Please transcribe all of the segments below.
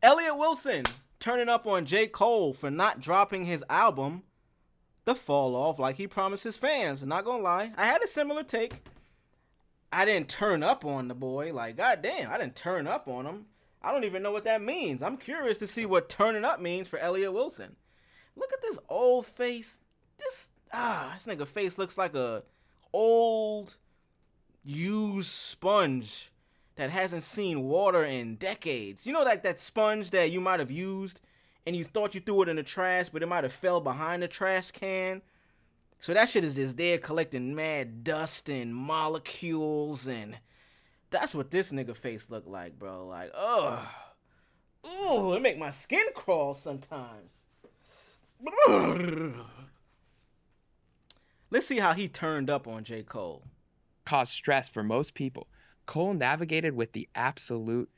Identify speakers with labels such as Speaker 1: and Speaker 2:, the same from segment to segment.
Speaker 1: Elliot Wilson turning up on J. Cole for not dropping his album, The Fall Off, like he promised his fans. I'm not gonna lie, I had a similar take. I didn't turn up on the boy. Like, goddamn, I didn't turn up on him. I don't even know what that means. I'm curious to see what turning up means for Elliot Wilson. Look at this old face. This nigga face looks like a old, used sponge that hasn't seen water in decades. You know that sponge that you might have used and you thought you threw it in the trash, but it might have fell behind the trash can? So that shit is just there collecting mad dust and molecules, and that's what this nigga face look like, bro. Like, it make my skin crawl sometimes. Let's see how he turned up on J. Cole.
Speaker 2: Caused stress for most people. Cole navigated with the absolute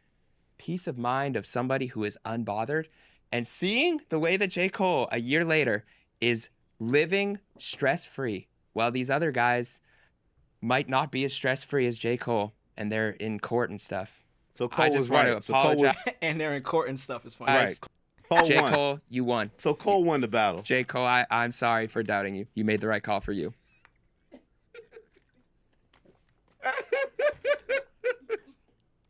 Speaker 2: peace of mind of somebody who is unbothered, and seeing the way that J. Cole a year later is living stress-free, while these other guys might not be as stress-free as J. Cole, and they're in court and stuff.
Speaker 3: So Cole
Speaker 2: just
Speaker 3: was
Speaker 2: want
Speaker 3: right.
Speaker 2: to apologize.
Speaker 1: And they're in court and stuff. It's fine.
Speaker 3: Right. Cole
Speaker 2: J.
Speaker 3: won.
Speaker 2: Cole, you won.
Speaker 3: So Cole won the battle.
Speaker 2: J. Cole, I'm sorry for doubting you. You made the right call for you.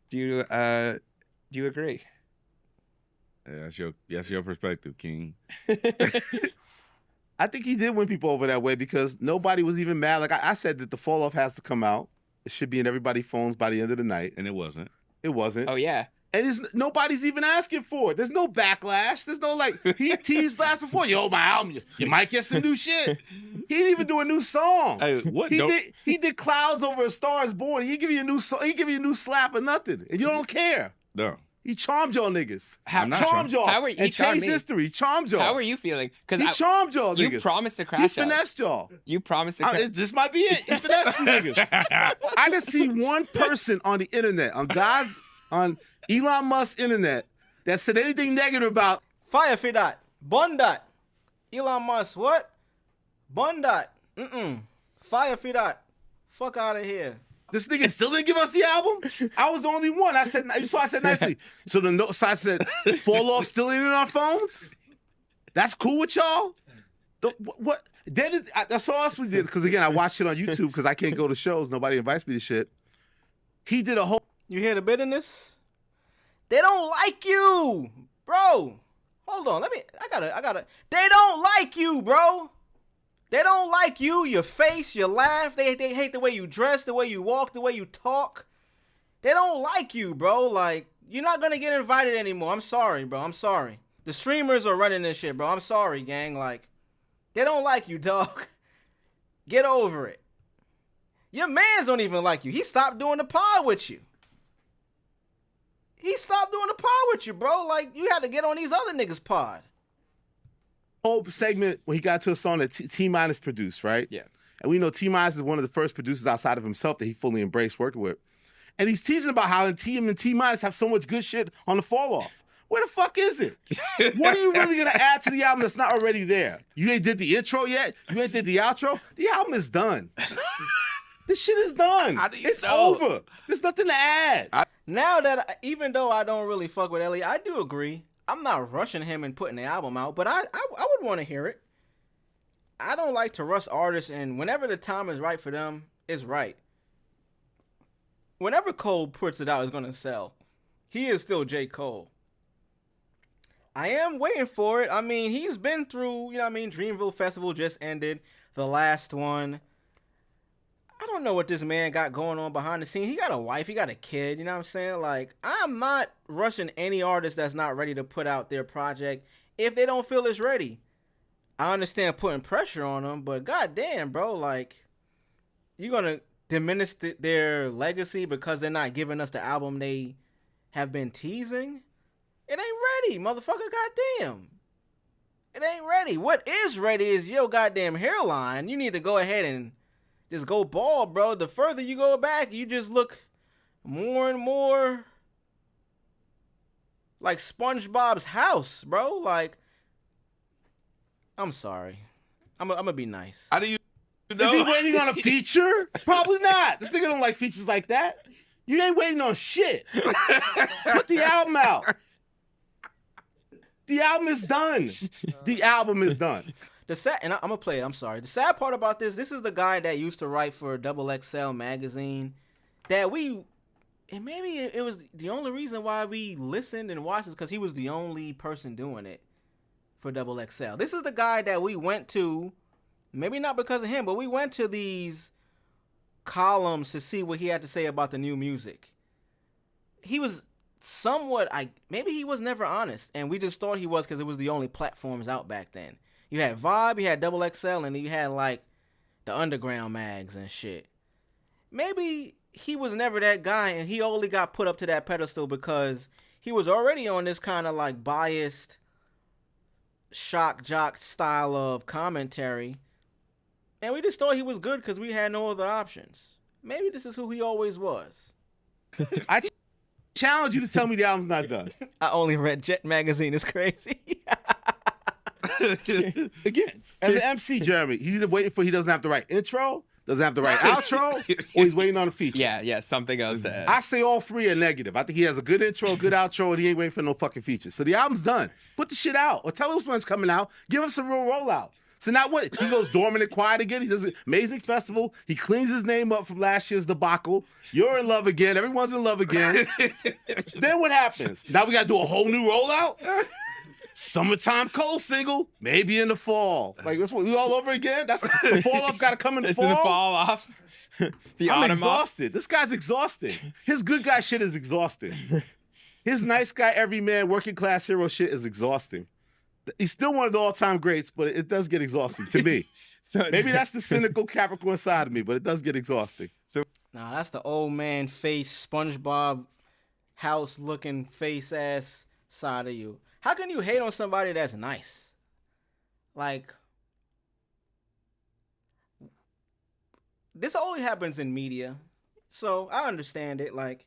Speaker 2: Do you agree?
Speaker 4: Yeah, that's your perspective, King.
Speaker 3: I think he did win people over that way because nobody was even mad. Like I said that the fall off has to come out. It should be in everybody's phones by the end of the night.
Speaker 4: And it wasn't.
Speaker 3: It wasn't.
Speaker 2: Oh, yeah.
Speaker 3: And nobody's even asking for it. There's no backlash. There's no like, he teased last before. Yo, my album, you might get some new shit. He didn't even do a new song.
Speaker 4: Hey, what?
Speaker 3: He did Clouds Over a Star Is Born. He give you a new song. He give you a new slap or nothing. And you don't care.
Speaker 4: No.
Speaker 3: He charmed y'all niggas.
Speaker 4: I'm not
Speaker 3: Charmed y'all.
Speaker 2: How are you?
Speaker 3: And changed
Speaker 2: me.
Speaker 3: history. He charmed y'all.
Speaker 2: How are you feeling?
Speaker 3: He charmed y'all niggas.
Speaker 2: You promised to
Speaker 3: He
Speaker 2: crash out.
Speaker 3: finessed y'all.
Speaker 2: You promised to crash.
Speaker 3: This might be it. He finessed you niggas. I didn't see one person on the internet, on Elon Musk's internet, that said anything negative about
Speaker 1: Fire for that. Bun that. Elon Musk, what? Bun that. Fire for that. Fuck out of here.
Speaker 3: this nigga still didn't give us the album. I was the only one. I said nicely. So I said, Fall Off still ain't in our phones? That's cool with y'all? What? That's all else we did. Because again, I watched it on YouTube because I can't go to shows. Nobody invites me to shit. He did a whole.
Speaker 1: You hear the bitterness? They don't like you, bro. Hold on, I gotta. They don't like you, bro. They don't like you, your face, your laugh. They hate the way you dress, the way you walk, the way you talk. They don't like you, bro. Like, you're not gonna get invited anymore. I'm sorry, bro. I'm sorry. The streamers are running this shit, bro. I'm sorry, gang. Like, they don't like you, dog. Get over it. Your mans don't even like you. He stopped doing the pod with you. He stopped doing the pod with you, bro. Like, you had to get on these other niggas' pod.
Speaker 3: Whole segment when he got to a song that T-Minus produced, right?
Speaker 2: Yeah.
Speaker 3: And we know T-Minus is one of the first producers outside of himself that he fully embraced working with. And he's teasing about how him and T-Minus have so much good shit on the Fall Off. Where the fuck is it? What are you really going to add to the album that's not already there? You ain't did the intro yet? You ain't did the outro? The album is done. This shit is done. It's over. There's nothing to add.
Speaker 1: Now that, even though I don't really fuck with Elliott, I do agree. I'm not rushing him and putting the album out, but I would want to hear it. I don't like to rush artists, and whenever the time is right for them, it's right. Whenever Cole puts it out, it's going to sell. He is still J. Cole. I am waiting for it. I mean, he's been through, Dreamville Festival just ended, the last one. I don't know what this man got going on behind the scenes. He got a wife, he got a kid, you know what I'm saying? Like, I'm not rushing any artist that's not ready to put out their project if they don't feel it's ready. I understand putting pressure on them, but goddamn, bro, like, you're going to diminish their legacy because they're not giving us the album they have been teasing? It ain't ready, motherfucker, goddamn. It ain't ready. What is ready is your goddamn hairline. You need to go ahead and just go bald, bro. The further you go back, you just look more and more like SpongeBob's house, bro. Like, I'm sorry. I'm gonna be nice.
Speaker 4: How do you know?
Speaker 3: Is he waiting on a feature? Probably not. This nigga don't like features like that. You ain't waiting on shit. Put the album out. The album is done. The album is done.
Speaker 1: The sad, and I'm gonna play it. I'm sorry. The sad part about this is the guy that used to write for Double XL magazine. That and maybe it was the only reason why we listened and watched is because he was the only person doing it for Double XL. This is the guy that we went to, maybe not because of him, but we went to these columns to see what he had to say about the new music. He was somewhat, maybe he was never honest, and we just thought he was because it was the only platforms out back then. You had Vibe, you had Double XL, and you had like the underground mags and shit. Maybe he was never that guy, and he only got put up to that pedestal because he was already on this kind of like biased shock jock style of commentary, and we just thought he was good because we had no other options. Maybe this is who he always was.
Speaker 3: I challenge you to tell me the album's not done.
Speaker 1: I only read Jet magazine. It's crazy.
Speaker 3: Again, as an MC, Jeremy, he's either waiting for he doesn't have the right intro, doesn't have the right outro, or he's waiting on a feature.
Speaker 2: Yeah, something else to add.
Speaker 3: I say all three are negative. I think he has a good intro, a good outro, and he ain't waiting for no fucking features. So the album's done. Put the shit out, or tell us when it's coming out. Give us a real rollout. So now what? He goes dormant and quiet again. He does an amazing festival. He cleans his name up from last year's debacle. You're in love again. Everyone's in love again. Then what happens? Now we got to do a whole new rollout? Summertime Cole single, maybe in the fall. Like, that's what we all over again? That's the fall off got to come in the fall?
Speaker 2: It's in the fall off.
Speaker 3: I'm exhausted. This guy's exhausting. His good guy shit is exhausting. His nice guy, everyman, working class hero shit is exhausting. He's still one of the all-time greats, but it does get exhausting to me. So maybe that's the cynical Capricorn side of me, but it does get exhausting.
Speaker 1: Nah, that's the old man face, SpongeBob house-looking face-ass side of you. How can you hate on somebody that's nice? Like, this only happens in media, so I understand it. Like,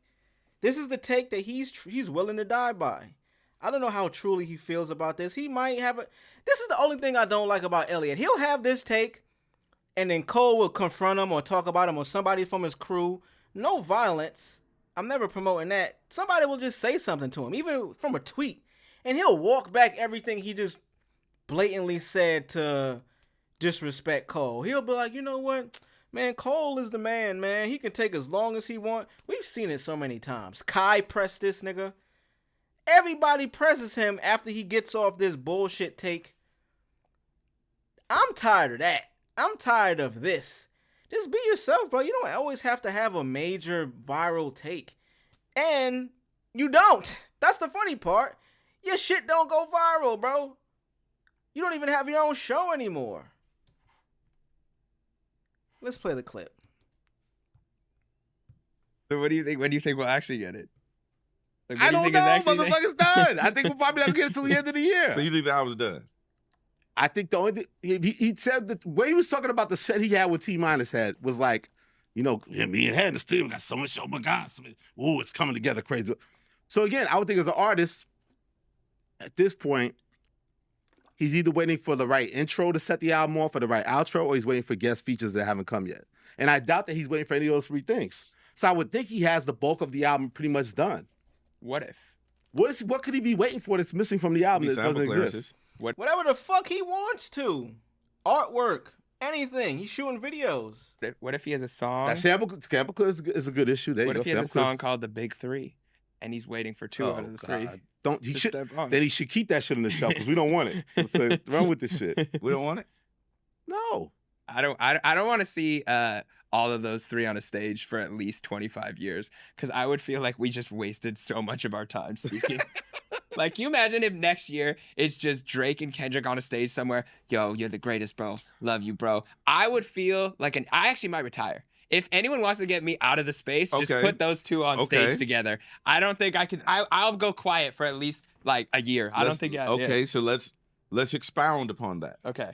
Speaker 1: this is the take that he's willing to die by. I don't know how truly he feels about this. He might have this is the only thing I don't like about Elliott. He'll have this take, and then Cole will confront him or talk about him or somebody from his crew. No violence. I'm never promoting that. Somebody will just say something to him, even from a tweet, and he'll walk back everything he just blatantly said to disrespect Cole. He'll be like, you know what? Man, Cole is the man, man. He can take as long as he want. We've seen it so many times. Kai pressed this nigga. Everybody presses him after he gets off this bullshit take. I'm tired of that. I'm tired of this. Just be yourself, bro. You don't always have to have a major viral take. And you don't. That's the funny part. Your shit don't go viral, bro. You don't even have your own show anymore. Let's play the clip.
Speaker 2: So what do you think? When do you think we'll actually get it? Like,
Speaker 3: I don't know, motherfucker's done. I think we'll probably not get it until the end of the year.
Speaker 4: So you think the album's done?
Speaker 3: I think the only thing, he said that the way he was talking about the set he had with T-Minus had was like, you know, me and Head in the studio got so much, oh my God, ooh, it's coming together crazy. So again, I would think as an artist, at this point, he's either waiting for the right intro to set the album off or the right outro, or he's waiting for guest features that haven't come yet. And I doubt that he's waiting for any of those three things. So I would think he has the bulk of the album pretty much done.
Speaker 2: What if?
Speaker 3: What could he be waiting for that's missing from the album that doesn't exist?
Speaker 1: Whatever the fuck he wants to. Artwork. Anything. He's shooting videos.
Speaker 2: What if he has a song?
Speaker 3: That sample is a good issue. There
Speaker 2: what
Speaker 3: you
Speaker 2: if
Speaker 3: go.
Speaker 2: he has a song called The Big Three, and he's waiting for two out of the three?
Speaker 3: Then he should keep that shit on the shelf because we don't want it. So run with this shit.
Speaker 4: We don't want it?
Speaker 3: No.
Speaker 2: I don't want to see all of those three on a stage for at least 25 years because I would feel like we just wasted so much of our time speaking. Like, you imagine if next year it's just Drake and Kendrick on a stage somewhere. Yo, you're the greatest, bro. Love you, bro. I would feel like I actually might retire. If anyone wants to get me out of the space, just put those two on stage together. I don't think I can. I'll go quiet for at least like a year. I don't think.
Speaker 4: Okay, so let's expound upon that.
Speaker 2: Okay.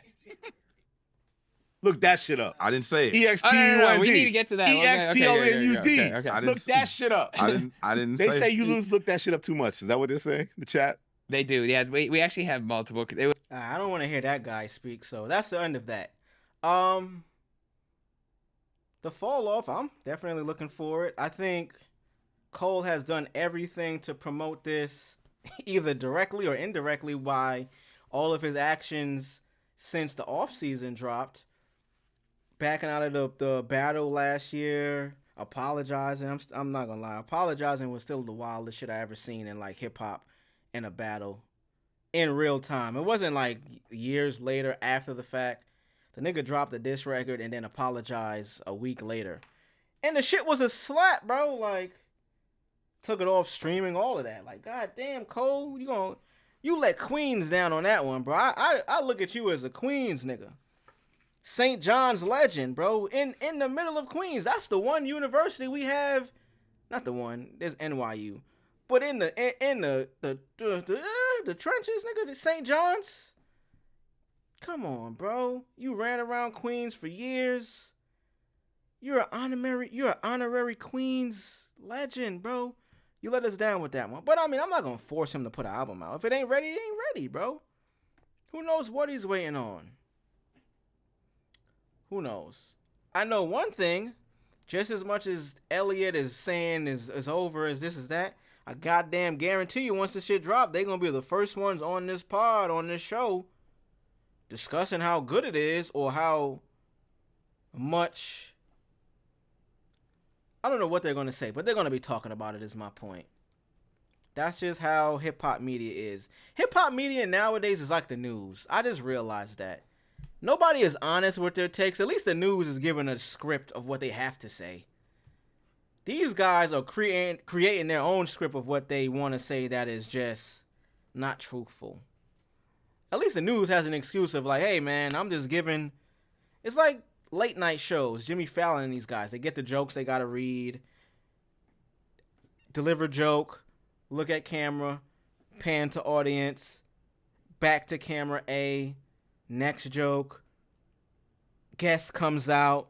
Speaker 3: Look that shit up.
Speaker 4: I didn't say it.
Speaker 3: EXPUND.
Speaker 2: No, we need to get to that.
Speaker 3: EXPUND.
Speaker 2: Okay.
Speaker 3: Look that shit up.
Speaker 4: I didn't
Speaker 3: They say
Speaker 4: it.
Speaker 3: you look that shit up too much. Is that what they're saying? The chat?
Speaker 2: They do. Yeah, we actually have multiple.
Speaker 1: I don't want to hear that guy speak, so that's the end of that. The fall off, I'm definitely looking for it. I think Cole has done everything to promote this either directly or indirectly by all of his actions since the offseason dropped. Backing out of the battle last year, apologizing. I'm not gonna lie, apologizing was still the wildest shit I ever seen in like hip hop in a battle in real time. It wasn't like years later after the fact. The nigga dropped a diss record and then apologized a week later, and the shit was a slap, bro. Like, took it off streaming, all of that. Like, goddamn, Cole, you let Queens down on that one, bro. I look at you as a Queens nigga. St. John's legend, bro. In the middle of Queens. That's the one university we have. Not the one. There's NYU. But in the trenches, nigga, the St. John's. Come on, bro. You ran around Queens for years. You're an honorary Queens legend, bro. You let us down with that one. But I mean, I'm not gonna force him to put an album out. If it ain't ready, it ain't ready, bro. Who knows what he's waiting on? Who knows? I know one thing. Just as much as Elliott is saying is over as this is that, I goddamn guarantee you once this shit drop, they gonna be the first ones on this pod, on this show, discussing how good it is or how much. I don't know what they're gonna say, but they're gonna be talking about it, is my point. That's just how hip-hop media is. Hip-hop media nowadays is like the news. I just realized that. Nobody is honest with their takes. At least the news is giving a script of what they have to say. These guys are creating their own script of what they want to say that is just not truthful. At least the news has an excuse of like, hey, man, I'm just giving... It's like late night shows. Jimmy Fallon and these guys. They get the jokes they got to read. Deliver joke. Look at camera. Pan to audience. Back to camera A. Next joke, guest comes out.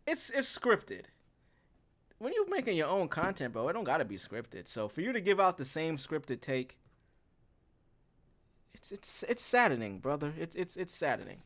Speaker 1: It's scripted. When you're making your own content, bro, it don't gotta be scripted. So for you to give out the same scripted take, it's saddening, brother. It's saddening.